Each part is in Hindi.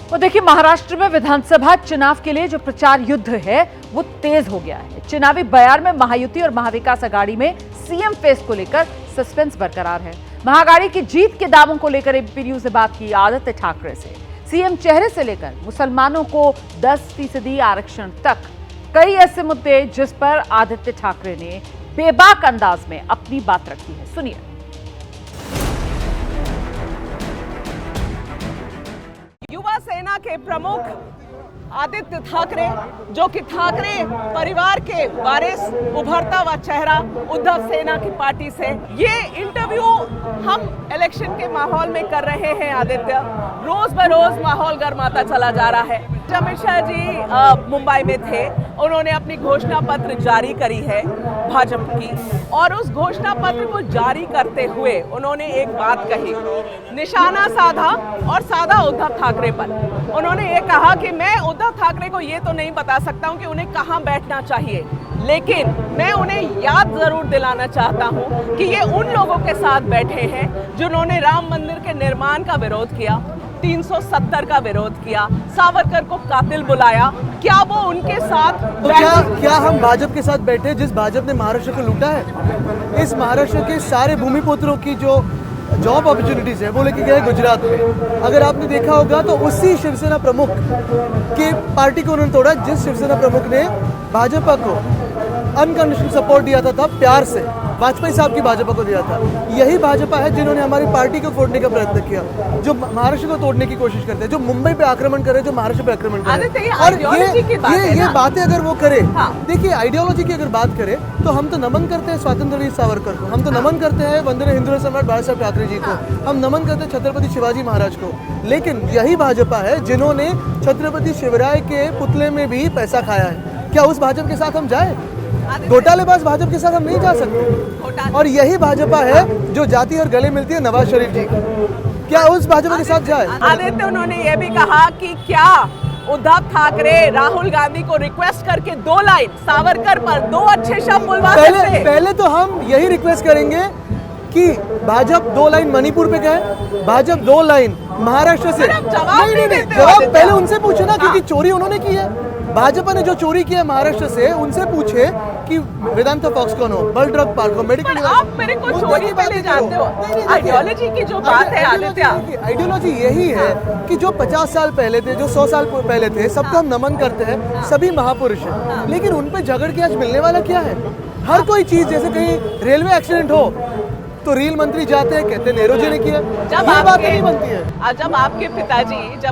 वो देखिए, महाराष्ट्र में विधानसभा चुनाव के लिए जो प्रचार युद्ध है वो तेज हो गया है। चुनावी बयान में महायुति और महाविकास आघाड़ी में सीएम फेस को लेकर सस्पेंस बरकरार है। महाआघाड़ी की जीत के दावों को लेकर एबीपी न्यूज ने बात की आदित्य ठाकरे से। सीएम चेहरे से लेकर मुसलमानों को 10% आरक्षण तक कई ऐसे मुद्दे जिस पर आदित्य ठाकरे ने बेबाक अंदाज में अपनी बात रखी है। सुनिए। युवा सेना के प्रमुख आदित्य ठाकरे, जो कि ठाकरे परिवार के वारिस उभरता हुआ चेहरा उद्धव सेना की पार्टी से, ये इंटरव्यू हम इलेक्शन के माहौल में कर रहे हैं। आदित्य, रोज बरोज माहौल गर्माता चला जा रहा है। अमित शाह जी मुंबई में थे, उन्होंने अपनी घोषणा पत्र जारी करी है भाजपा की, और उस घोषणा पत्र को जारी करते हुए उन्होंने एक बात कही, निशाना साधा और साधा उद्धव ठाकरे पर। उन्होंने ये कहा कि मैं उद्धव ठाकरे को ये तो नहीं बता सकता हूं कि उन्हें कहां बैठना चाहिए, लेकिन मैं उन्हें याद जरूर दिलाना चाहता हूं कि ये उन लोगों के साथ बैठे हैं जिन्होंने राम मंदिर के निर्माण का विरोध किया, 370 का विरोध किया, सावरकर को कातिल बुलाया। क्या वो उनके साथ तो क्या हम भाजपा के साथ बैठे जिस भाजपा ने महाराष्ट्र को लूटा है? इस महाराष्ट्र के सारे भूमिपुत्रों की जो जॉब अपॉर्चुनिटीज है वो लेके गए गुजरात में। अगर आपने देखा होगा तो उसी शिवसेना प्रमुख के पार्टी को उन्होंने तोड़ा जिस शिवसेना प्रमुख ने भाजपा को अनकंडीशनल सपोर्ट दिया था तब प्यार से वाजपेयी साहब की भाजपा को दिया था। यही भाजपा है जिन्होंने हमारी पार्टी को तोड़ने का प्रयत्न किया, जो महाराष्ट्र को तोड़ने की कोशिश करते हैं, जो मुंबई पे आक्रमण करे, जो महाराष्ट्र पे आक्रमण करे। और ये बातें अगर वो करे, देखिए आइडियोलॉजी की अगर बात करे तो हम तो नमन करते हैं स्वतंत्रवीर सावरकर को, हम तो नमन करते हैं वंदनीय हिंदू सम्राट बाला साहब ठाकरे जी को, हम नमन करते हैं छत्रपति शिवाजी महाराज को। लेकिन यही भाजपा है जिन्होंने छत्रपति शिवराय के पुतले में भी पैसा खाया है। क्या उस भाजपा के साथ हम जाए? घोटालेबाज भाजपा के साथ हम नहीं जा सकते। और यही भाजपा है जो जाती और गले मिलती है नवाज शरीफ जी को। क्या उस भाजपा के साथ जाए? आदित्य, उन्होंने ये भी कहा कि क्या उद्धव ठाकरे राहुल गांधी को रिक्वेस्ट करके 2 लाइन सावरकर पर 2 अच्छे शब्द बुलवा सकते हैं? पहले तो हम यही रिक्वेस्ट करेंगे कि भाजपा 2 लाइन मणिपुर पे कहे, भाजपा 2 लाइन महाराष्ट्र से। नहीं, जवाब पहले उनसे पूछे ना, क्योंकि चोरी उन्होंने की है। भाजपा ने जो चोरी किया महाराष्ट्र से, उनसे पूछे कि वेदांता फॉक्स कौन हो, बल ड्रग पार्क हो, मेडिकल। आप मेरे को चोरी पे ले जाते हो। आइडियोलॉजी की जो बात है आदित्य, आइडियोलॉजी यही है कि जो 50 साल पहले थे, जो 100 साल पहले थे, सबको हम नमन करते हैं, सभी महापुरुष हैं। लेकिन उन पे झगड़ के आज मिलने वाला क्या है? हर कोई चीज, जैसे कहीं रेलवे एक्सीडेंट हो तो रेल मंत्री जाते हैं, कहते हैं नेहरू जी ने किया। जब बातें नहीं बनती है। जब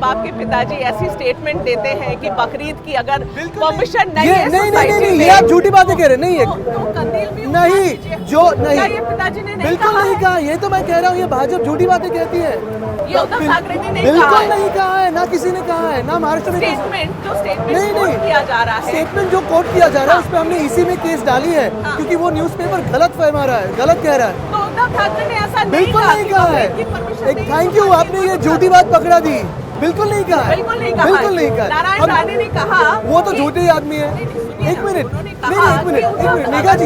आपके पिताजी ऐसी स्टेटमेंट देते हैं कि बकरीद की अगर परमिशन नहीं है, नहीं, ये आप झूठी बातें कह रहे हैं। नहीं, ये पिताजी ने बिल्कुल नहीं कहा। ये तो मैं कह रहा हूँ, ये भाजपा झूठी बातें कहती है। ये उद्धव ठाकरे ने नहीं बिल्कुल कहा, नहीं कहा है, ना किसी ने कहा है, ना महाराष्ट्र में स्टेटमेंट कोट किया जा रहा है। स्टेटमेंट जो कोट किया जा रहा है उस पर हमने इसी में केस डाली है, क्योंकि वो न्यूज़पेपर गलत फरमा रहा है, गलत कह रहा है। तो उद्धव ठाकरे ने ऐसा बिल्कुल नहीं कहा है। एक थैंक यू, आपने ये झूठी बात पकड़ा दी। बिल्कुल नहीं कहा है, बिल्कुल नहीं कहा। नारायण राणे ने कहा वो तो झूठे आदमी है। एक मिनट, मेघा जी,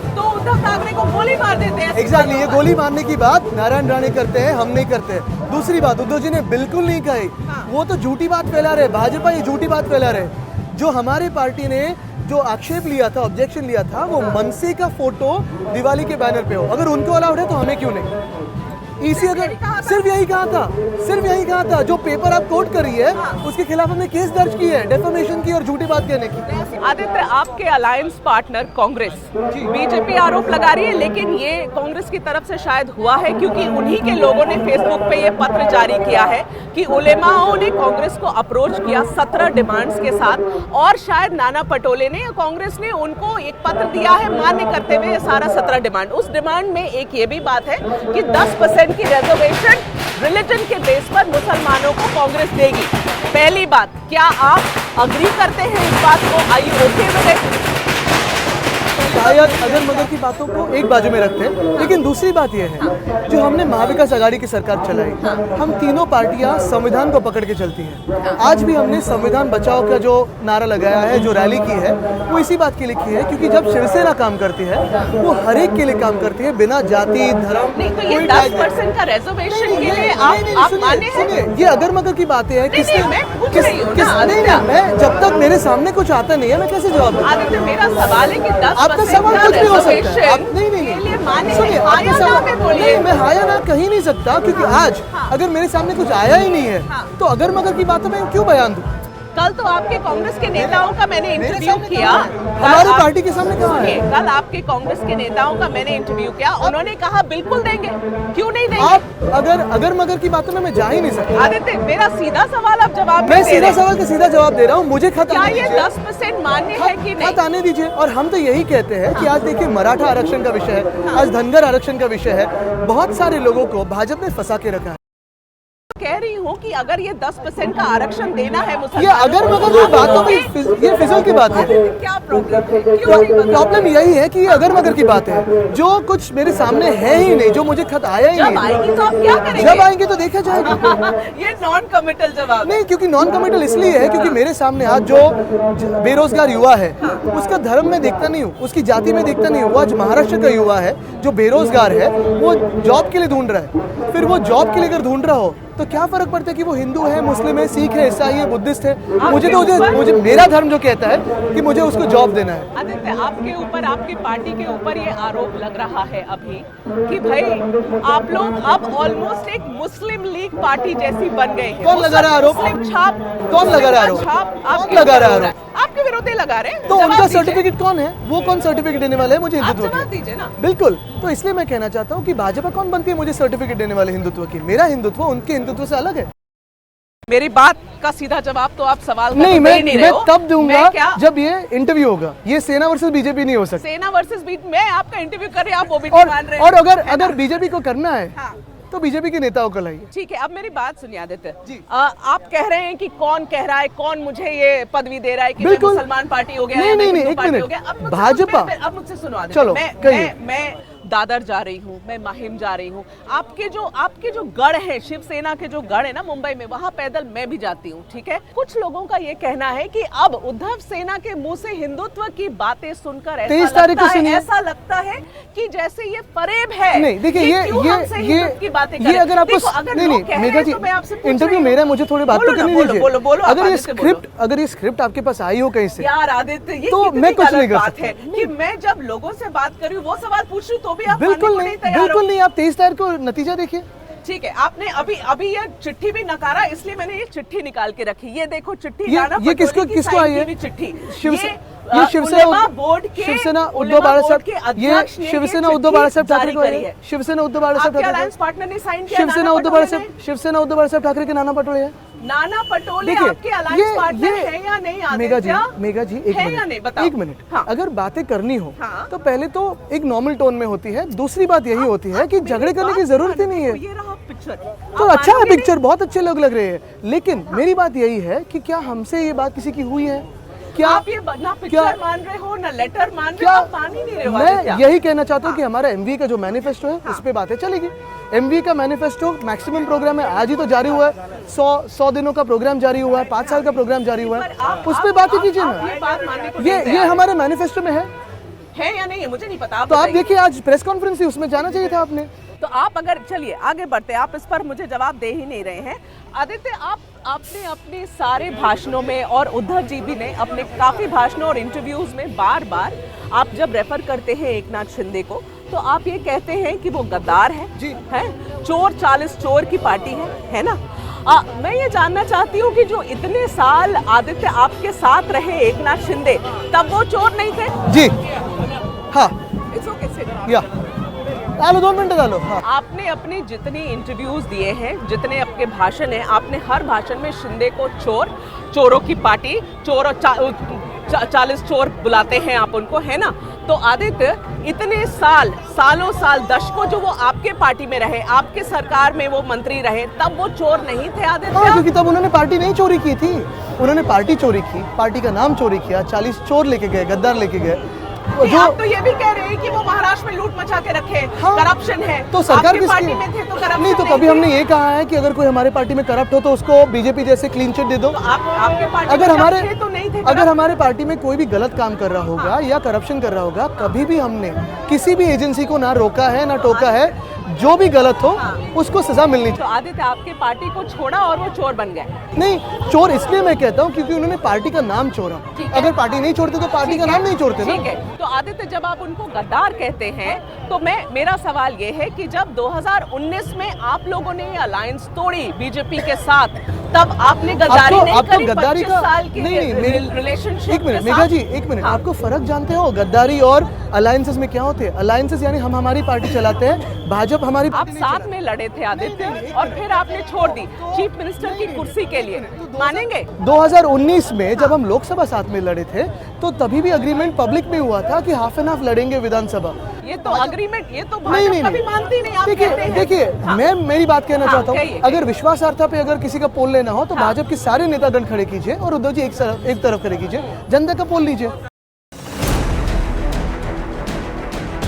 तो उद्धव ठाकरे को गोली मार देते हैं। एग्जैक्टली, ये गोली मारने की बात नारायण राणे करते हैं, हम नहीं करते। दूसरी बात उद्धव जी ने बिल्कुल नहीं कही, वो तो झूठी बात फैला रहे, भाजपा ये झूठी बात फैला रहे। जो हमारी पार्टी ने जो आक्षेप लिया था, ऑब्जेक्शन लिया था, वो मनसे का फोटो दिवाली के बैनर पे हो, अगर उनको अलाउड है तो हमें क्यों नहीं? इसी अगर सिर्फ यही कहा था। जो पेपर आप कोट कर रही है उसके खिलाफ हमने केस दर्ज की है, डेफेमेशन की और झूठी बात कहने की। आदित्य, आपके अलायंस पार्टनर कांग्रेस बीजेपी आरोप लगा रही है, लेकिन ये कांग्रेस की तरफ से शायद हुआ है क्योंकि उन्हीं के लोगों ने फेसबुक पे ये पत्र जारी किया है कि उलेमाओं ने कांग्रेस को अप्रोच किया 17 डिमांड्स के साथ, और शायद नाना पटोले ने या कांग्रेस ने उनको एक पत्र दिया है मान्य करते हुए ये सारा 17 डिमांड। उस डिमांड में एक ये भी बात है कि 10% की रिजर्वेशन रिलीजन के बेस पर मुसलमानों को कांग्रेस देगी। पहली बात, क्या आप अग्री करते हैं इस बात को? Are you okay with it? शायद अगर मगर की बातों को एक बाजू में रखते हैं, लेकिन दूसरी बात यह है जो हमने महाविकास आघाड़ी की सरकार चलाई, हम तीनों पार्टियां संविधान को पकड़ के चलती हैं। आज भी हमने संविधान बचाओ का जो नारा लगाया है, जो रैली की है, वो इसी बात के लिए की है क्योंकि जब शिवसेना काम करती है वो हर एक के लिए काम करती है, बिना जाति धर्म। नहीं तो ये 10% का रिजर्वेशन के लिए आप माने हैं? ये अगर मगर की बातें हैं, किसने मैं जब तक मेरे सामने कुछ आता नहीं है मैं कैसे जवाब दूं? आदित्य, मेरा सवाल है कि 10% आपका सवाल कुछ भी हो सकता है। आप नहीं मैं हाँ या ना कहीं नहीं सकता क्योंकि आज अगर मेरे सामने कुछ आया ही नहीं है तो अगर मगर की बातों में क्यों बयान दूं? कल तो आपके कांग्रेस के नेताओं का मैंने इंटरव्यू किया, हमारी पार्टी के सामने कहाँ है? कल आपके कांग्रेस के नेताओं का मैंने इंटरव्यू किया, उन्होंने कहा बिल्कुल देंगे, क्यों नहीं देंगे? आप अगर मगर की बातों में मैं जा ही नहीं सकता। आदित्य, मेरा सीधा सवाल आप जवाब मैं सीधा सवाल का सीधा जवाब दे रहा हूँ। मुझे खत क्या ये 10% मान्य है कि नहीं? खत आने दीजिए। और हम तो यही कहते हैं कि आज देखिए मराठा आरक्षण का विषय है, आज धनगर आरक्षण का विषय है, बहुत सारे लोगों को भाजपा ने फंसा के रखा है। कह रही हूँ कि अगर ये 10% का आरक्षण देना है ये मुसलमानों अगर को, मगर की बातों में ये फिजल की बात है। क्या प्रॉब्लम है? क्यों नहीं बता? प्रॉब्लम यही है कि ये अगर मगर की बात है, जो कुछ मेरे सामने है ही नहीं, जो मुझे खत आया ही जब नहीं। आएगी तो आप क्या करेंगे? जब आएंगे तो देखा जाएगा। ये नॉन कमिटल जवाब नहीं, क्योंकि नॉन कमिटल इसलिए है क्योंकि मेरे सामने आज जो बेरोजगार युवा है उसका धर्म में देखता नहीं हूँ, उसकी जाति में देखता नहीं हूँ। वो आज महाराष्ट्र का युवा है जो बेरोजगार है, वो जॉब के लिए ढूंढ रहा है। फिर वो जॉब के लिए अगर ढूंढ रहा हो तो क्या फर्क पड़ता है कि वो हिंदू है, मुस्लिम है, सिख है, ईसाई है, बुद्धिस्ट है? मुझे मेरा धर्म जो कहता है कि मुझे उसको जॉब देना है। आदित्य, आपके ऊपर, आपकी पार्टी के ऊपर ये आरोप लग रहा है अभी कि भाई आप लोग अब ऑलमोस्ट एक मुस्लिम लीग पार्टी जैसी बन गए हैं। कौन लगा रहा है आरोप? मुस्लिम छाप कौन लगा रहा है आरोप? कौन लगा रहा है आरोप? आपके विरोधी लगा रहे हैं। तो जवाब उनका दीजिए। सर्टिफिकेट कौन है? वो कौन सर्टिफिकेट देने वाले हैं मुझे आप हिंदुत्व जवाब की? दीजिए ना। बिल्कुल। तो इसलिए मैं कहना चाहता हूँ कि भाजपा कौन बनती है मुझे सर्टिफिकेट देने वाले हिंदुत्व की? मेरा हिंदुत्व उनके हिंदुत्व से अलग है। मेरी बात का सीधा जवाब तो आप सवाल नहीं, मैं रहे हो। तब दूंगा मैं क्या? जब ये इंटरव्यू होगा। ये सेना वर्सेस बीजेपी नहीं हो सकता। सेना वर्सेस बीजेपी, मैं आपका इंटरव्यू कर रही हूं, आप वो भी नहीं मान रहे हैं। और अगर बीजेपी को करना है हाँ। तो बीजेपी के नेताओं को लाइए। ठीक है, अब मेरी बात सुनिए आदित्य जी। आप कह रहे हैं कि कौन कह रहा है, कौन मुझे ये पदवी दे रहा है कि मैं बिल्कुल। मुसलमान पार्टी हो गया नहीं, या मैं नहीं, हिंदू एक पार्टी मिनट। हो गया। अब मुझसे भाजपा। अब मुझसे सुनो आदित्य, चलो, कहिए। मैं दादर जा रही हूँ, मैं माहिम जा रही हूँ। आपके जो गढ़ है, शिवसेना के जो गढ़ है ना मुंबई में, वहाँ पैदल मैं भी जाती हूँ। ठीक है, कुछ लोगों का ये कहना है कि अब उद्धव सेना के मुंह से हिंदुत्व की बातें सुनकर 23 तारीख को सुनिए। ऐसा लगता है कि जैसे ये फरेब है। नहीं, देखिए ये अगर आपको नहीं मेघा जी, इंटरव्यू मेरा है, मुझे थोड़ी बात तो करनी दीजिए। अगर ये स्क्रिप्ट आपके पास आई हो कहीं से, यार आदित्य, ये तो कितनी मैं कुछ गलत नहीं कर बात सकता। है कि मैं जब लोगों से बात करूं, वो सवाल पूछ रही तो भी आप बिल्कुल मानने नहीं, को तैयार हो। बिल्कुल नहीं। आप 23 तारीख को नतीजा देखिए। ठीक है, आपने अभी ये चिट्ठी भी नकारा, इसलिए मैंने ये चिट्ठी निकाल के रखी। ये देखो चिट्ठी, ये किसको आई है? चिट्ठी ये शिवसेना बोर्ड के शिवसेना उद्धव बाळासाहेब, ये शिवसेना उद्धव बाळासाहेब ठाकरे को है। शिवसेना उद्धव बाळासाहेब ठाकरे, अलायंस पार्टनर ने साइन किया। शिवसेना उद्धव बाळासाहेब ठाकरे के नाना पटोले है। नाना पटोले आपके अलायंस पार्टनर है या नहीं? मेघा जी एक मिनट, मिनट। हाँ। अगर बातें करनी हो हाँ। तो पहले तो एक नॉर्मल टोन में होती है। दूसरी बात यही होती है कि झगड़े करने की जरूरत ही नहीं है। ये रहा पिक्चर, तो अच्छा है पिक्चर, बहुत अच्छे लोग लग रहे हैं, लेकिन मेरी बात यही है कि क्या हमसे ये बात किसी की हुई है? क्या आप ये ना पिक्चर मान रहे हो ना लेटर मान रहे हो, आप मान ही नहीं रहे हो। मैं यही कहना चाहता हूँ कि हमारा एमवी का जो मैनिफेस्टो है उस पे बातें चलेगी। एमवी का मैनिफेस्टो मैक्सिमम प्रोग्राम है, आज ही तो जारी हुआ है। 100 दिनों का प्रोग्राम जारी हुआ है, 5 साल का प्रोग्राम जारी हुआ है, उस पे बातें कीजिए ना। ये हमारे मैनिफेस्टो में है या नहीं है मुझे नहीं पता। तो आप देखिए, आज प्रेस कॉन्फ्रेंस थी, उसमें जाना चाहिए था आपने। तो आप अगर चलिए आगे बढ़ते, आप इस पर मुझे जवाब दे ही नहीं रहे हैं। आदित्य, आपने अपने सारे भाषणों में, और उद्धव जी भी ने अपने काफी भाषणों और इंटरव्यूज में बार बार आप जब रेफर करते हैं एकनाथ शिंदे को, तो आप ये कहते हैं कि वो गद्दार है, चोर 40 चोर की पार्टी है ना? मैं ये जानना चाहती हूँ कि जो इतने साल आदित्य आपके साथ रहे एकनाथ शिंदे, तब वो चोर नहीं थे? जी हाँ, इट्स ओके, या डालो 2 मिनट डालो। हाँ। आपने अपने जितने इंटरव्यूज दिए हैं, जितने आपके भाषण हैं, आपने हर भाषण में शिंदे को चोरों की पार्टी, 40 चोर बुलाते हैं आप उनको, है ना? तो आदित्य, इतने सालों साल दशकों जो वो आपके पार्टी में रहे, आपके सरकार में वो मंत्री रहे, तब वो चोर नहीं थे आदित्य? हाँ, क्योंकि तब उन्होंने पार्टी नहीं चोरी की थी, उन्होंने पार्टी चोरी की, पार्टी का नाम चोरी किया, 40 चोर लेके गए, गद्दार लेके गए। नहीं, जो आप तो ये भी कह रहे हैं कि वो महाराष्ट्र में लूट मचा के रखे, हाँ, करप्शन है। तो सरकार आपकी किसकी पार्टी में थे तो करप्शन नहीं, तो कभी हमने ये कहा है कि अगर कोई हमारे पार्टी में करप्ट हो तो उसको बीजेपी जैसे क्लीन चिट दे दो। आपके पार्टी अगर में हमारे जब थे तो नहीं थे अगर हमारे पार्टी में कोई भी गलत काम कर रहा होगा या करप्शन कर रहा होगा, कभी भी हमने किसी भी एजेंसी को ना रोका है ना टोका है। जो भी गलत हो उसको सजा मिलनी तो आदित्य आपके पार्टी को छोड़ा और वो चोर बन गए। चाहिए। नहीं, चोर इसलिए मैं कहता हूँ क्योंकि उन्होंने पार्टी का नाम चोरा। अगर पार्टी नहीं छोड़ते तो पार्टी का नाम नहीं छोड़ते ना। ठीक है, तो आदित्य जब आप उनको गद्दार कहते हैं तो मेरा सवाल ये है कि जब 2019 में आप लोगों ने ये अलायंस तोड़ी बीजेपी के साथ, तब आपने गद्दारी नहीं करी। गद्दारी 25 का साल के रिलेशनशिप। एक मिनट मेघा जी, एक मिनट, आपको फर्क जानते हो गद्दारी और अलायंसेस में क्या होते हैं? अलायंसेस यानी हम हमारी पार्टी चलाते हैं, भाजपा हमारी आप साथ में लड़े थे आदित्य और फिर आपने छोड़ दी चीफ मिनिस्टर की कुर्सी के लिए, मानेंगे? 2019 में जब हम लोकसभा साथ में लड़े थे तो तभी भी अग्रीमेंट पब्लिक में हुआ था कि हाफ एंड हाफ लड़ेंगे विधानसभा। ये तो अग्रीमेंट, ये तो नहीं भाजपा कभी मानती नहीं। आप कहते हैं। देखिए, मैं मेरी बात कहना चाहता हूँ, कहिए। अगर विश्वासार्हता पे अगर किसी का पोल लेना हो तो भाजपा के सारे नेतागण खड़े कीजिए और उद्धव जी एक तरफ खड़े कीजिए, जनता का पोल लीजिए।